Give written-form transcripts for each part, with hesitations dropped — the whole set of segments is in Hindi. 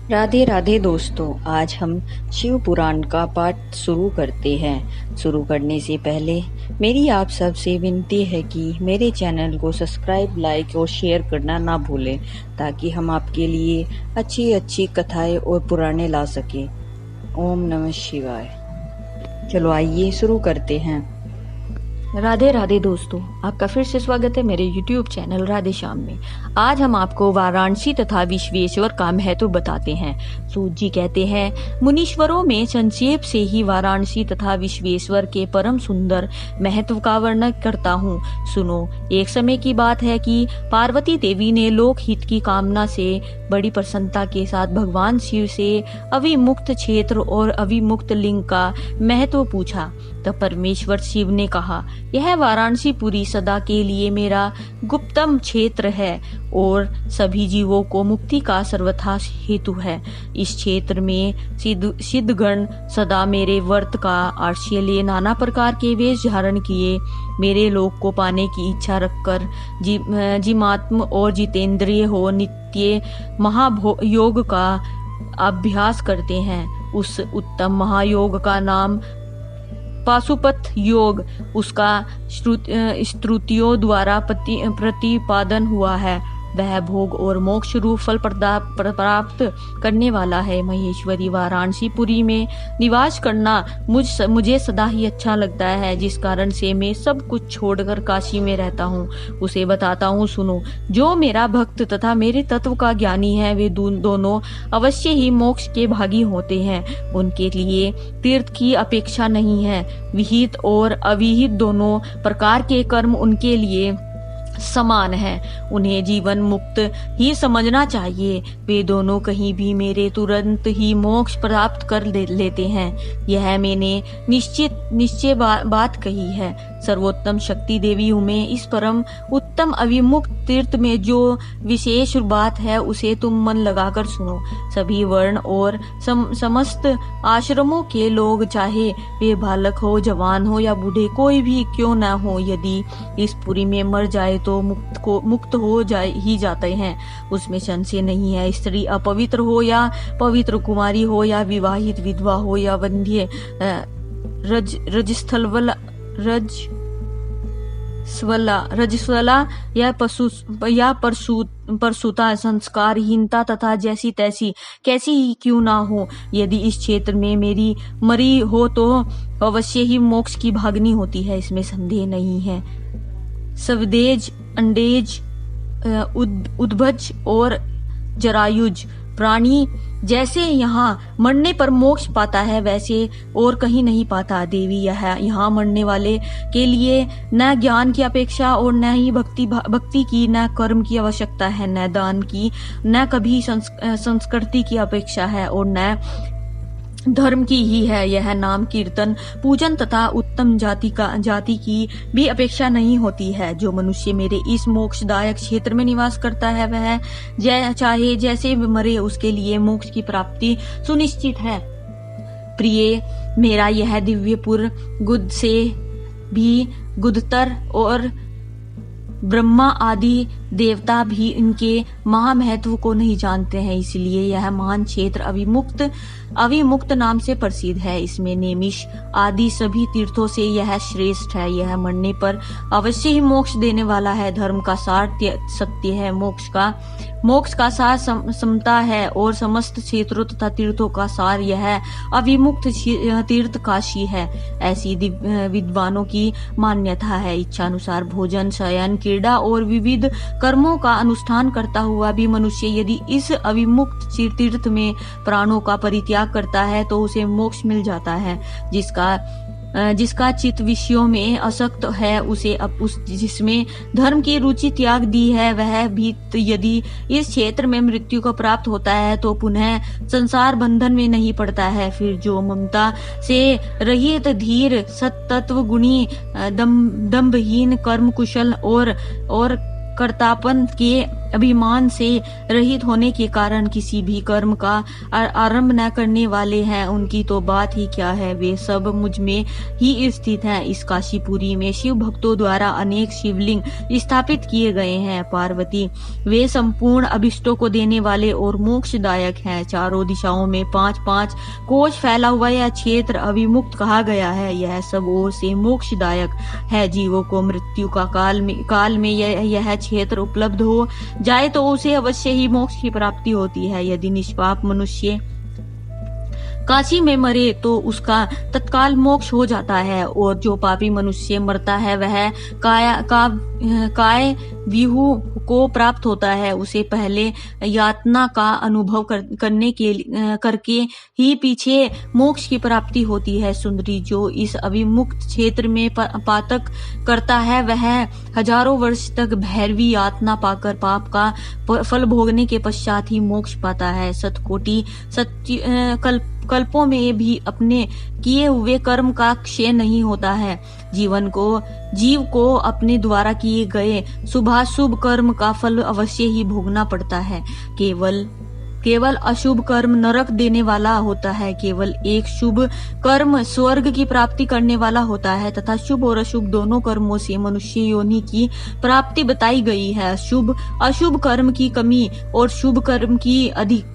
राधे राधे दोस्तों, आज हम शिव पुराण का पाठ शुरू करते हैं। शुरू करने से पहले मेरी आप सबसे विनती है कि मेरे चैनल को सब्सक्राइब, लाइक और शेयर करना ना भूलें, ताकि हम आपके लिए अच्छी अच्छी कथाएं और पुराणे ला सकें। ओम नमः शिवाय। चलो आइए शुरू करते हैं। राधे राधे दोस्तों, आपका फिर से स्वागत है मेरे YouTube चैनल राधे श्याम में। आज हम आपको वाराणसी तथा विश्वेश्वर का महत्व बताते हैं। सूत जी कहते हैं, मुनीश्वरों में संक्षेप से ही वाराणसी तथा विश्वेश्वर के परम सुंदर महत्व का वर्णन करता हूँ। सुनो। एक समय की बात है कि पार्वती देवी ने लोक हित की कामना से बड़ी प्रसन्नता के साथ भगवान शिव से अविमुक्त क्षेत्र और अविमुक्त लिंग का महत्व पूछा। तब परमेश्वर शिव ने कहा, यह वाराणसी पुरी सदा के लिए मेरा गुप्तम क्षेत्र है और सभी जीवों को मुक्ति का सर्वथा हेतु है। इस क्षेत्र में सिद्धगण सदा मेरे व्रत का आश्रय लिए नाना प्रकार के वेश धारण किए मेरे लोक को पाने की इच्छा रखकर जिमात्म और जितेंद्रिय हो नित्य महायोग का अभ्यास करते हैं। उस उत्तम महायोग का नाम पाशुपत योग, उसका श्रुतियों द्वारा प्रतिपादन हुआ है। वह भोग और मोक्ष रूप फल प्राप्त करने वाला है। महेश्वरी वाराणसी पुरी में निवास करना मुझे सदा ही अच्छा लगता है, जिस कारण से मैं सब कुछ छोड़कर काशी में रहता हूँ। उसे बताता हूँ, सुनो। जो मेरा भक्त तथा मेरे तत्व का ज्ञानी है, वे दोनों अवश्य ही मोक्ष के भागी होते हैं। उनके लिए तीर्थ की अपेक्षा नहीं है। विहित और अविहित दोनों प्रकार के कर्म उनके लिए समान है। उन्हें जीवन मुक्त ही समझना चाहिए। वे दोनों कहीं भी मेरे तुरंत ही मोक्ष प्राप्त कर लेते हैं। यह मैंने निश्चय बात कही है। सर्वोत्तम शक्ति देवी हूँ मैं। इस परम उत्तम अविमुक्त तीर्थ में जो विशेष बात है, उसे तुम मन लगाकर सुनो। सभी वर्ण और समस्त आश्रमों के लोग, चाहे वे बालक हो, जवान हो या बूढ़े, कोई भी क्यों न हो, यदि इस पुरी में मर जाए तो मुक्त हो ही जाते हैं। उसमें संशय नहीं है। स्त्री अपवित्र हो या पवित्र, कुमारी हो या विवाहित विधवा हो या वंध्य, रजस्वला या परसुता, संस्कारहीनता तथा जैसी तैसी कैसी ही क्यों ना हो, यदि इस क्षेत्र में मेरी मरी हो तो अवश्य ही मोक्ष की भागनी होती है। इसमें संदेह नहीं है। स्वदेज, अंडेज, उद्भज और जरायुज प्राणी जैसे यहाँ मरने पर मोक्ष पाता है, वैसे और कहीं नहीं पाता। देवी, यहाँ मरने वाले के लिए न ज्ञान की अपेक्षा और न ही भक्ति की, न कर्म की आवश्यकता है, न दान की, न कभी संस्कृति की अपेक्षा है और न धर्म की ही है। यह नाम कीर्तन, पूजन तथा उत्तम जाति की भी अपेक्षा नहीं होती है। जो मनुष्य मेरे इस मोक्षदायक क्षेत्र में निवास करता है, वह चाहे जैसे मरे, उसके लिए मोक्ष की प्राप्ति सुनिश्चित है। प्रिय, मेरा यह दिव्यपुर गुद से भी गुदतर और ब्रह्मा आदि देवता भी इनके महामहत्व को नहीं जानते हैं। इसलिए यह महान क्षेत्र अविमुक्त नाम से प्रसिद्ध है। इसमें नेमिष आदि सभी तीर्थों से यह श्रेष्ठ है। यह मरने पर अवश्य ही मोक्ष देने वाला है। धर्म का सार सत्य है। मोक्ष का सार समता है और समस्त क्षेत्रों तथा तीर्थों का सार यह अविमुक्त तीर्थ काशी है। ऐसी विद्वानों की मान्यता है। इच्छा अनुसार भोजन, शयन, क्रीड़ा और विविध कर्मों का अनुष्ठान करता हुआ भी मनुष्य यदि इस अविमुक्त तीर्थ में प्राणों का परित्याग करता है, तो उसे मोक्ष मिल जाता है। जिसका चित्त विषयों में आसक्त है, उसे जिसमें धर्म की रुचि त्याग दी है, वह भी यदि इस क्षेत्र में मृत्यु को प्राप्त होता है, तो पुनः संसार बंधन में नहीं पड़ता है। फिर जो ममता से रहित, धीर, सत्तत्व गुणी, दंभहीन, कर्म कुशल और कर्तापन के अभिमान से रहित होने के कारण किसी भी कर्म का आरंभ न करने वाले हैं, उनकी तो बात ही क्या है, वे सब मुझ में ही स्थित हैं। इस काशीपुरी में शिव भक्तों द्वारा अनेक शिवलिंग स्थापित किए गए हैं। पार्वती, वे संपूर्ण अभिष्टों को देने वाले और मोक्षदायक हैं। चारों दिशाओं में 5-5 कोश फैला हुआ यह क्षेत्र अभिमुक्त कहा गया है। यह सब ओर से मोक्षदायक है। जीवों को मृत्यु का काल में यह क्षेत्र उपलब्ध हो जाए तो उसे अवश्य ही मोक्ष की प्राप्ति होती है। यदि निष्पाप मनुष्य काशी में मरे तो उसका तत्काल मोक्ष हो जाता है, और जो पापी मनुष्य मरता है वह काय विहु को प्राप्त होता है। उसे पहले यातना का अनुभव करके ही पीछे मोक्ष की प्राप्ति होती है। सुंदरी, जो इस अभिमुक्त क्षेत्र में पातक करता है वह हजारों वर्ष तक भैरवी यातना पाकर पाप का फल भोगने के पश्चात ही मोक्ष पाता है। शतकोटि कल्पों में भी अपने किए हुए कर्म का क्षय नहीं होता है। जीव को अपने द्वारा किए गए शुभाशुभ कर्म का फल अवश्य ही भोगना पड़ता है। केवल अशुभ कर्म नरक देने वाला होता है। केवल एक शुभ कर्म स्वर्ग की प्राप्ति करने वाला होता है, तथा शुभ और अशुभ दोनों कर्मों से मनुष्य योनि की प्राप्ति बताई गई है। अशुभ कर्म की कमी और शुभ कर्म की अधिकता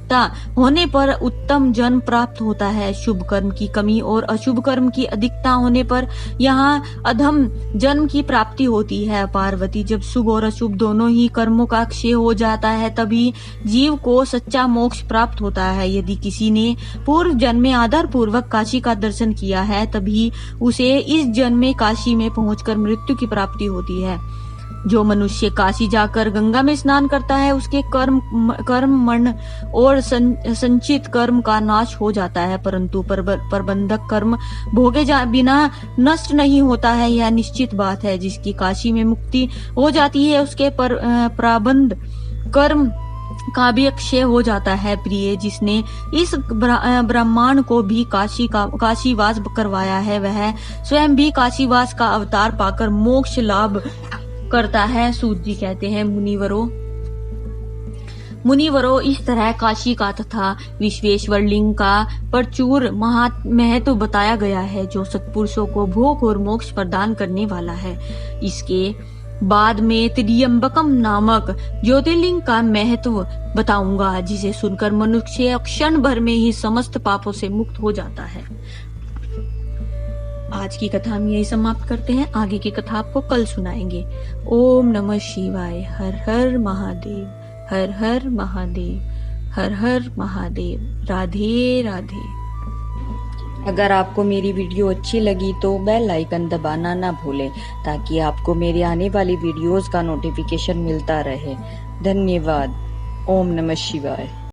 होने पर उत्तम जन्म प्राप्त होता है। शुभ कर्म की कमी और अशुभ कर्म की अधिकता होने पर यहाँ अधम जन्म की प्राप्ति होती है। पार्वती, जब शुभ और अशुभ दोनों ही कर्मों का क्षय हो जाता है तभी जीव को सच्चा मोक्ष प्राप्त होता है। यदि किसी ने पूर्व जन्म में आदर पूर्वक काशी का दर्शन किया है तभी उसे इस जन्म में काशी में पहुंचकर मृत्यु की प्राप्ति होती है। जो मनुष्य काशी जाकर गंगा में स्नान करता है उसके कर्म मरण और संचित कर्म का नाश हो जाता है, परंतु प्रबंधक कर्म भोगे बिना नष्ट नहीं होता है। यह निश्चित बात है। जिसकी काशी में मुक्ति हो जाती है उसके प्रारब्ध कर्म का भी क्षय हो जाता है। प्रिय, जिसने इस ब्रह्मांड को भी काशीवास करवाया है वह स्वयं भी काशीवास का अवतार पाकर मोक्ष लाभ करता है। सूत जी कहते हैं, मुनिवरों, इस तरह काशी का तथा विश्वेश्वर लिंग का प्रचुर महत्व बताया गया है, जो सत्पुरुषों को भोग और मोक्ष प्रदान करने वाला है। इसके बाद में त्र्यंबकम नामक ज्योतिर्लिंग का महत्व बताऊंगा, जिसे सुनकर मनुष्य क्षण भर में ही समस्त पापों से मुक्त हो जाता है। आज की कथा हम यही समाप्त करते हैं। आगे की कथा आपको कल सुनाएंगे। ओम नमः शिवाय। हर हर महादेव, हर हर महादेव, हर हर महादेव। राधे राधे। अगर आपको मेरी वीडियो अच्छी लगी तो बेल आइकन दबाना ना भूलें, ताकि आपको मेरे आने वाली वीडियोस का नोटिफिकेशन मिलता रहे। धन्यवाद। ओम नमः शिवाय।